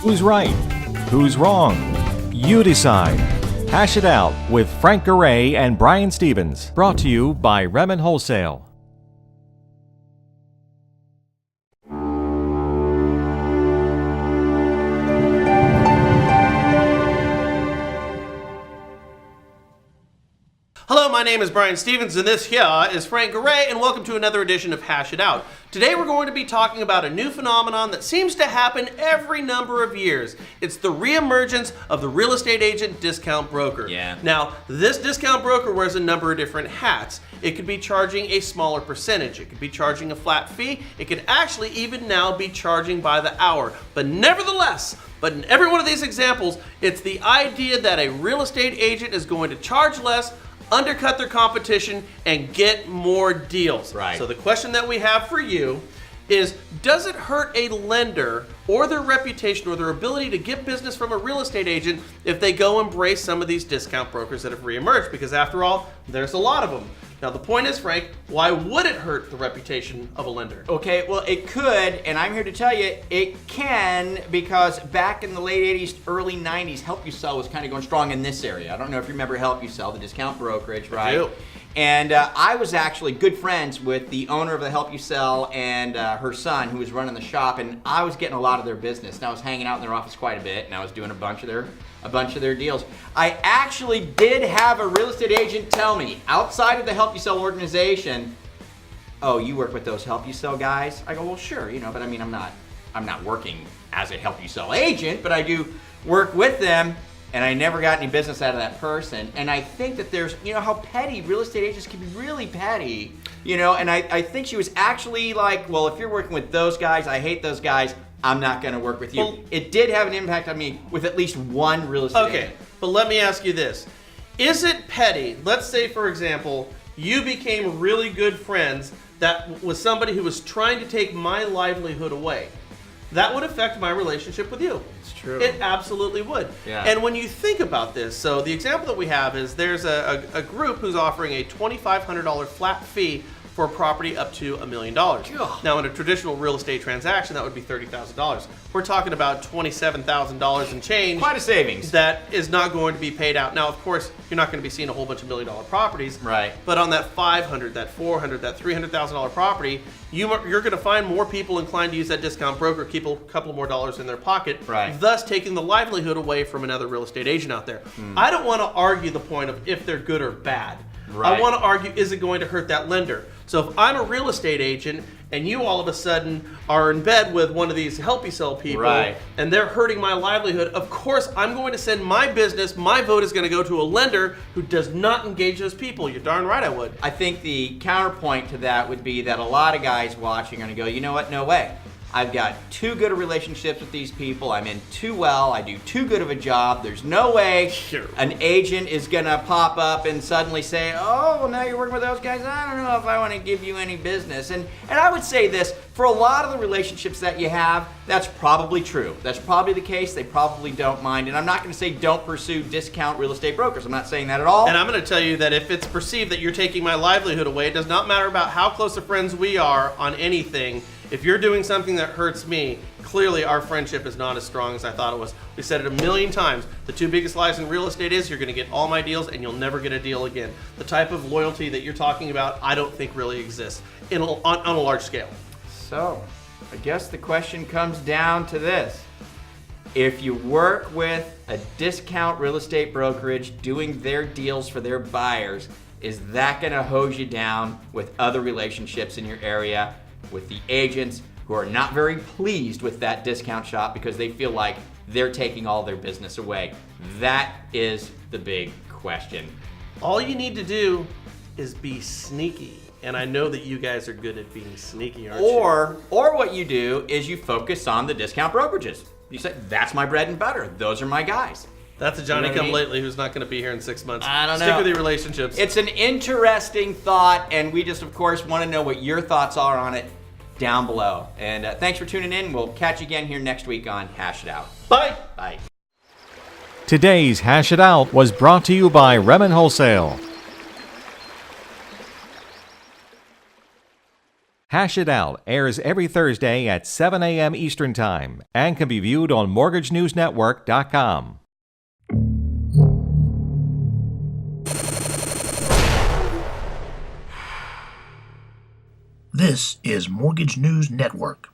Who's right? Who's wrong? You decide. Hash it out with Frank Garay and Brian Stevens. Brought to you by Remen Wholesale. Hello, my name is Brian Stevens, and this here is Frank Garay, and welcome to another edition of Hash It Out. Today we're going to be talking about a new phenomenon that seems to happen every number of years. It's the reemergence of the real estate agent discount broker. Yeah. Now, this discount broker wears a number of different hats. It could be charging a smaller percentage. It could be charging a flat fee. It could actually even now be charging by the hour. But nevertheless, in every one of these examples, it's the idea that a real estate agent is going to charge less, undercut their competition, and get more deals. Right. So the question that we have for you is, does it hurt a lender or their reputation or their ability to get business from a real estate agent if they go embrace some of these discount brokers that have reemerged? Because after all, there's a lot of them. Now the point is, Frank, why would it hurt the reputation of a lender? Okay, well, it could, and I'm here to tell you it can, because back in the late 80s, early 90s, Help You Sell was kind of going strong in this area. I don't know if you remember Help You Sell, the discount brokerage, right? I do. And I was actually good friends with the owner of the Help You Sell and her son, who was running the shop, and I was getting a lot of their business. And I was hanging out in their office quite a bit, and I was doing a bunch of their deals. I actually did have a real estate agent tell me, outside of the Help You Sell organization, "Oh, you work with those Help You Sell guys?" I go, "Well, sure, but I mean, I'm not working as a Help You Sell agent, but I do work with them." And I never got any business out of that person. And I think that there's, how petty real estate agents can be, really petty, and I think she was actually like, "Well, if you're working with those guys, I hate those guys, I'm not going to work with you." Well, it did have an impact on me with at least one real estate agent. Okay, but let me ask you this. Is it petty? Let's say, for example, you became really good friends that was somebody who was trying to take my livelihood away. That would affect my relationship with you. It's true. It absolutely would. Yeah. And when you think about this, so the example that we have is there's a group who's offering a $2,500 flat fee for a property up to $1 million. Now, in a traditional real estate transaction, that would be $30,000. We're talking about $27,000 and change. Quite a savings. That is not going to be paid out. Now, of course, you're not going to be seeing a whole bunch of $1 million properties. Right. But on that $500,000, that $400,000, that $300,000 property, you're going to find more people inclined to use that discount broker, keep a couple more dollars in their pocket, right, thus taking the livelihood away from another real estate agent out there. I don't want to argue the point of if they're good or bad. Right. I want to argue, is it going to hurt that lender? So if I'm a real estate agent and you all of a sudden are in bed with one of these Help You Sell people, right, and they're hurting my livelihood, of course I'm going to send my business, my vote is going to go to a lender who does not engage those people. You're darn right I would. I think the counterpoint to that would be that a lot of guys watching are going to go, "You know what, no way. I've got too good of relationships with these people. I'm in too well. I do too good of a job. There's no way an agent is going to pop up and suddenly say, 'Oh, well, now you're working with those guys. I don't know if I want to give you any business.'" And I would say this, for a lot of the relationships that you have, that's probably true. That's probably the case. They probably don't mind. And I'm not going to say don't pursue discount real estate brokers. I'm not saying that at all. And I'm going to tell you that if it's perceived that you're taking my livelihood away, it does not matter about how close of friends we are on anything. If you're doing something that hurts me, clearly our friendship is not as strong as I thought it was. We said it a million times. The two biggest lies in real estate is you're going to get all my deals and you'll never get a deal again. The type of loyalty that you're talking about, I don't think really exists on a large scale. So, I guess the question comes down to this. If you work with a discount real estate brokerage doing their deals for their buyers, is that going to hose you down with other relationships in your area, with the agents who are not very pleased with that discount shop because they feel like they're taking all their business away? That is the big question. All you need to do is be sneaky. And I know that you guys are good at being sneaky, aren't you? Or what you do is you focus on the discount brokerages. You say, "That's my bread and butter. Those are my guys." That's a Johnny come lately who's not going to be here in 6 months. I don't know. Stick with your relationships. It's an interesting thought, and we just, of course, want to know what your thoughts are on it down below. And thanks for tuning in. We'll catch you again here next week on Hash It Out. Bye. Bye. Today's Hash It Out was brought to you by Remen Wholesale. Hash It Out airs every Thursday at 7 a.m. Eastern Time and can be viewed on MortgageNewsNetwork.com. This is Mortgage News Network.